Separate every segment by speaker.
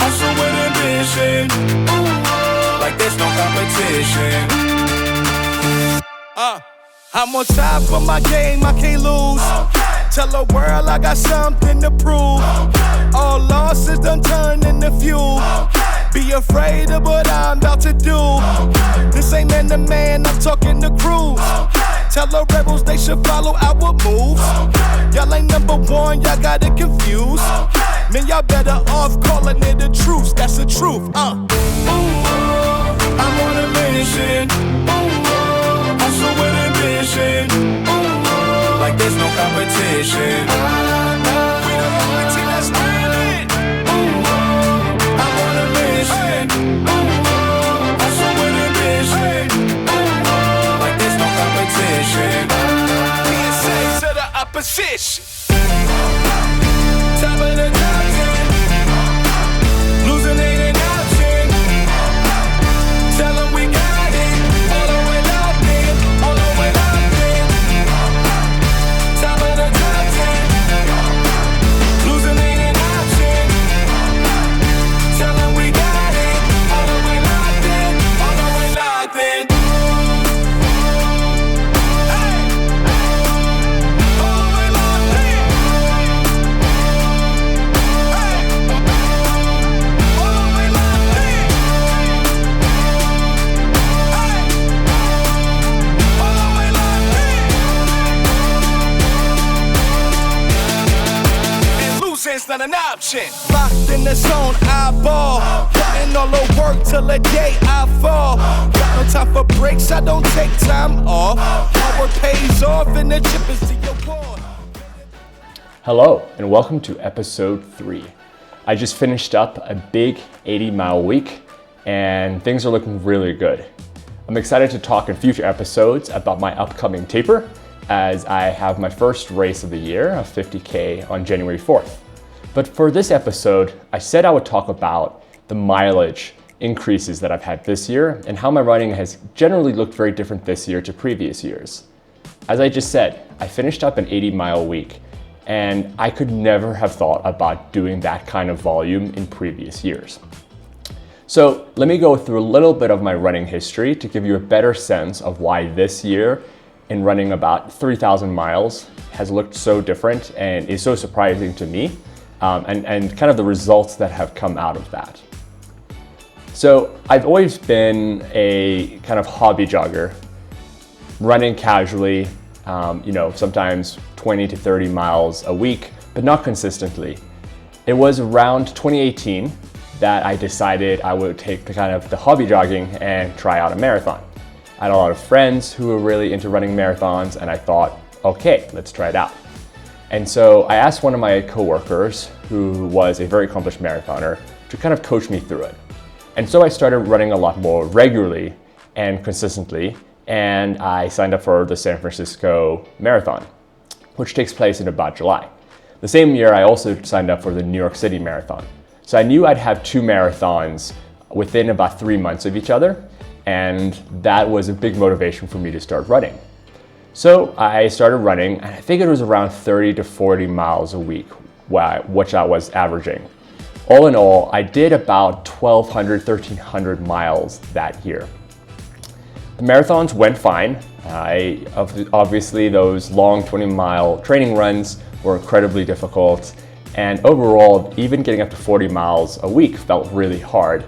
Speaker 1: Hustle with ambition. Like there's no competition. I'm on top of my game, I can't lose. Tell the world I got something to prove. All losses done turned into fuel. Be afraid of what I'm about to do. This ain't man to man, I'm talking to crews. Tell the rebels they should follow our moves. Y'all ain't number one, y'all got it confused. Man, y'all better off calling it a truce, that's the truth. I'm on a mission. Hustle with ambition. Like there's no competition. We the only team that's winning. I'm on a mission. Hustle with ambition. Like there's no competition. PSA to the opposition. Top of the top 10. Losing ain't an option. Tell them we got it. All the way locked in. All the way locked in. Top of the top 10. Losing ain't an option. Tell them we got it. All the way locked in. All the way locked in. Hey. All the way locked in. Hey. All the way locked in. Hey. All the way locked in. And losing's not an option. Locked in the zone, I ball. Putting all the work till the day I fall. Got no time for breaks, I don't take time off. My work pays off and the chip is to your wall.
Speaker 2: Hello, and welcome to episode 3. I just finished up a big 80-mile week, and things are looking really good. I'm excited to talk in future episodes about my upcoming taper, as I have my first race of the year, a 50K, on January 4th. But for this episode, I said I would talk about the mileage increases that I've had this year and how my running has generally looked very different this year to previous years. As I just said, I finished up an 80-mile week, and I could never have thought about doing that kind of volume in previous years. So let me go through a little bit of my running history to give you a better sense of why this year in running about 3,000 miles has looked so different and is so surprising to me, and kind of the results that have come out of that. So I've always been a kind of hobby jogger, running casually, sometimes 20 to 30 miles a week, but not consistently. It was around 2018 that I decided I would take the hobby jogging and try out a marathon. I had a lot of friends who were really into running marathons, and I thought, okay, let's try it out. And so I asked one of my coworkers, who was a very accomplished marathoner, to kind of coach me through it. And so I started running a lot more regularly and consistently, and I signed up for the San Francisco Marathon, which takes place in about July. The same year, I also signed up for the New York City Marathon. So I knew I'd have 2 marathons within about 3 months of each other, and that was a big motivation for me to start running. So I started running, and I think it was around 30 to 40 miles a week, which I was averaging. All in all, I did about 1,200, 1,300 miles that year. The marathons went fine. Obviously, those long 20-mile training runs were incredibly difficult, and overall, even getting up to 40 miles a week felt really hard.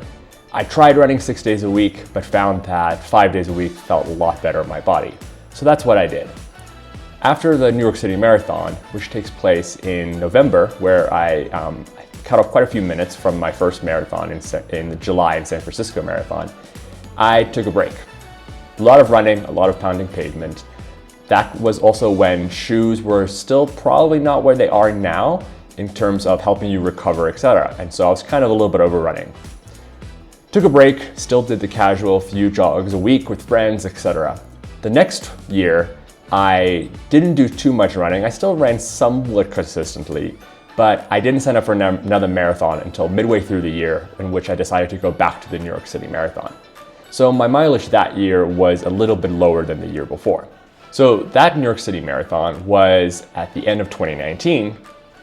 Speaker 2: I tried running 6 days a week, but found that 5 days a week felt a lot better on my body. So that's what I did. After the New York City Marathon, which takes place in November, where I cut off quite a few minutes from my first marathon in July in San Francisco Marathon, I took a break. A lot of running, a lot of pounding pavement. That was also when shoes were still probably not where they are now in terms of helping you recover, etc. And so I was kind of a little bit overrunning. Took a break, still did the casual few jogs a week with friends, etc. The next year, I didn't do too much running. I still ran somewhat consistently, but I didn't sign up for another marathon until midway through the year, in which I decided to go back to the New York City Marathon. So my mileage that year was a little bit lower than the year before. So that New York City Marathon was at the end of 2019,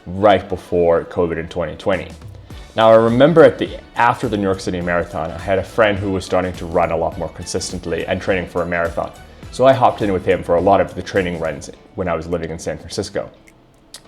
Speaker 2: right before COVID in 2020. Now I remember after the New York City Marathon, I had a friend who was starting to run a lot more consistently and training for a marathon. So I hopped in with him for a lot of the training runs when I was living in San Francisco.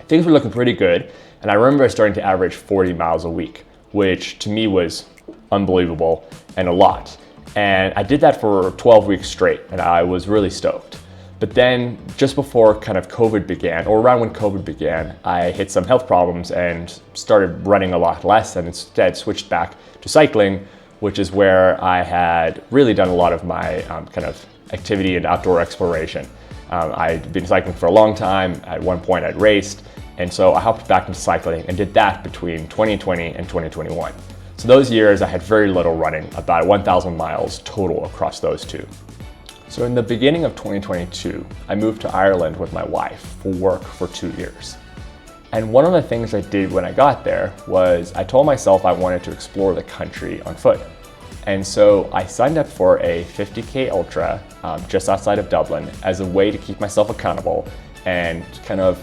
Speaker 2: Things were looking pretty good, and I remember starting to average 40 miles a week, which to me was unbelievable and a lot. And I did that for 12 weeks straight, and I was really stoked. But then just before kind of COVID began, or around when COVID began, I hit some health problems and started running a lot less, and instead switched back to cycling, which is where I had really done a lot of my kind of activity and outdoor exploration. I'd been cycling for a long time. At one point I'd raced, and so I hopped back into cycling and did that between 2020 and 2021. So those years I had very little running, about 1,000 miles total across those two. So in the beginning of 2022, I moved to Ireland with my wife for work for 2 years. And one of the things I did when I got there was I told myself I wanted to explore the country on foot. And so I signed up for a 50K Ultra just outside of Dublin as a way to keep myself accountable and kind of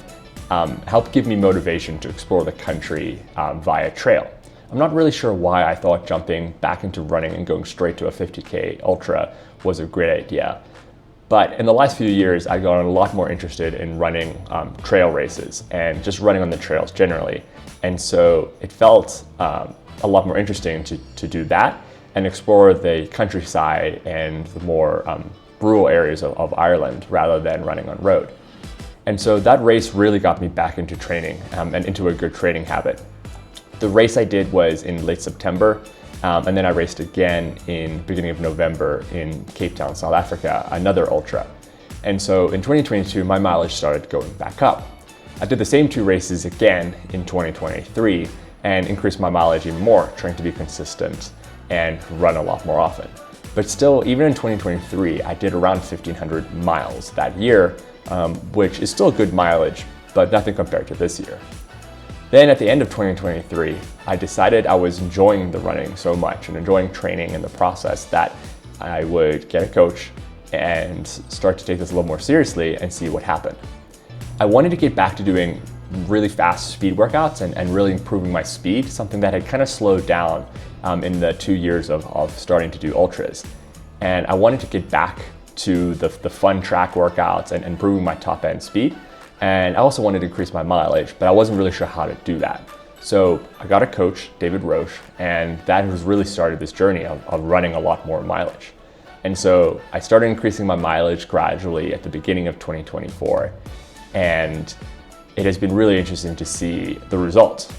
Speaker 2: help give me motivation to explore the country via trail. I'm not really sure why I thought jumping back into running and going straight to a 50K Ultra was a great idea. But in the last few years, I've gotten a lot more interested in running trail races and just running on the trails generally. And so it felt a lot more interesting to do that and explore the countryside and the more rural areas of Ireland rather than running on road. And so that race really got me back into training and into a good training habit. The race I did was in late September, and then I raced again in beginning of November in Cape Town, South Africa, another ultra. And so in 2022, my mileage started going back up. I did the same 2 races again in 2023 and increased my mileage even more, trying to be consistent and run a lot more often. But still, even in 2023, I did around 1,500 miles that year, which is still good mileage, but nothing compared to this year. Then at the end of 2023, I decided I was enjoying the running so much and enjoying training in the process that I would get a coach and start to take this a little more seriously and see what happened. I wanted to get back to doing really fast speed workouts and really improving my speed, something that had kind of slowed down in the 2 years of starting to do ultras. And I wanted to get back to the fun track workouts and improving my top end speed. And I also wanted to increase my mileage, but I wasn't really sure how to do that. So I got a coach, David Roche, and that has really started this journey of running a lot more mileage. And so I started increasing my mileage gradually at the beginning of 2024. And it has been really interesting to see the results.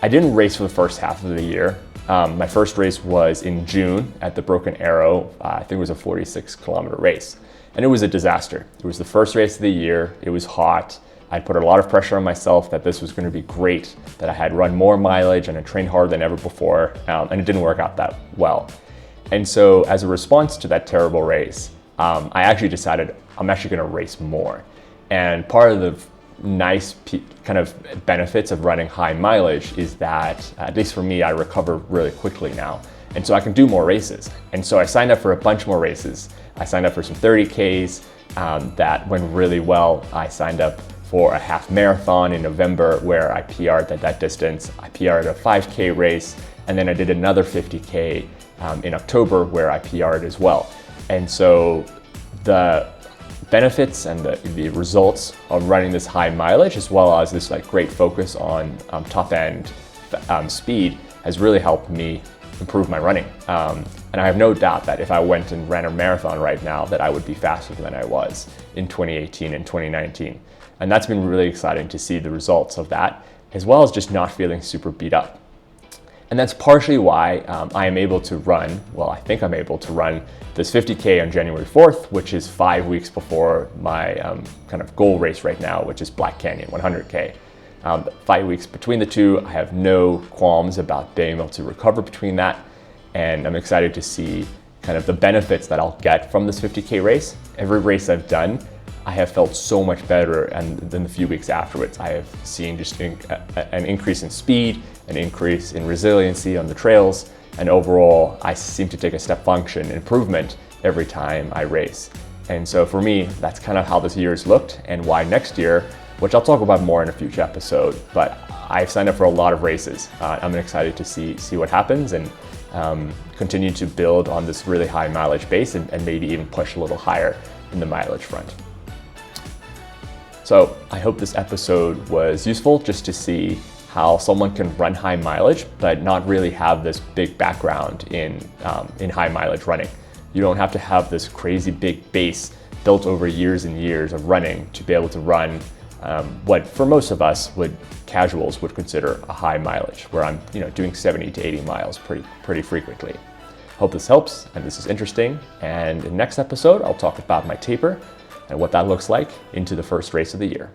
Speaker 2: I didn't race for the first half of the year. My first race was in June at the Broken Arrow. I think it was a 46-kilometer race. And it was a disaster. It was the first race of the year. It was hot. I'd put a lot of pressure on myself that this was going to be great, that I had run more mileage and I trained harder than ever before, and it didn't work out that well. And so as a response to that terrible race, I actually decided I'm actually going to race more. And part of the nice kind of benefits of running high mileage is that, at least for me, I recover really quickly now. And so I can do more races. And so I signed up for a bunch more races. I signed up for some 30Ks that went really well. I signed up for a half marathon in November where I PR'd at that distance. I PR'd a 5K race, and then I did another 50K in October where I PR'd as well. And so the benefits and the results of running this high mileage, as well as this great focus on top end speed, has really helped me improve my running. And I have no doubt that if I went and ran a marathon right now, that I would be faster than I was in 2018 and 2019. And that's been really exciting to see the results of that, as well as just not feeling super beat up. And that's partially why I am able to run, well, I think I'm able to run this 50K on January 4th, which is 5 weeks before my kind of goal race right now, which is Black Canyon 100K. 5 weeks between the two, I have no qualms about being able to recover between that. And I'm excited to see kind of the benefits that I'll get from this 50K race. Every race I've done, I have felt so much better, and than the few weeks afterwards, I have seen just an increase in speed, an increase in resiliency on the trails, and overall, I seem to take a step function improvement every time I race. And so for me, that's kind of how this year has looked, and why next year, which I'll talk about more in a future episode, but I've signed up for a lot of races. I'm excited to see what happens and continue to build on this really high mileage base and maybe even push a little higher in the mileage front. So I hope this episode was useful just to see how someone can run high mileage but not really have this big background in high mileage running. You don't have to have this crazy big base built over years and years of running to be able to run what for most of us casuals would consider a high mileage, where I'm doing 70 to 80 miles pretty frequently. Hope this helps and this is interesting. And in the next episode, I'll talk about my taper and what that looks like into the first race of the year.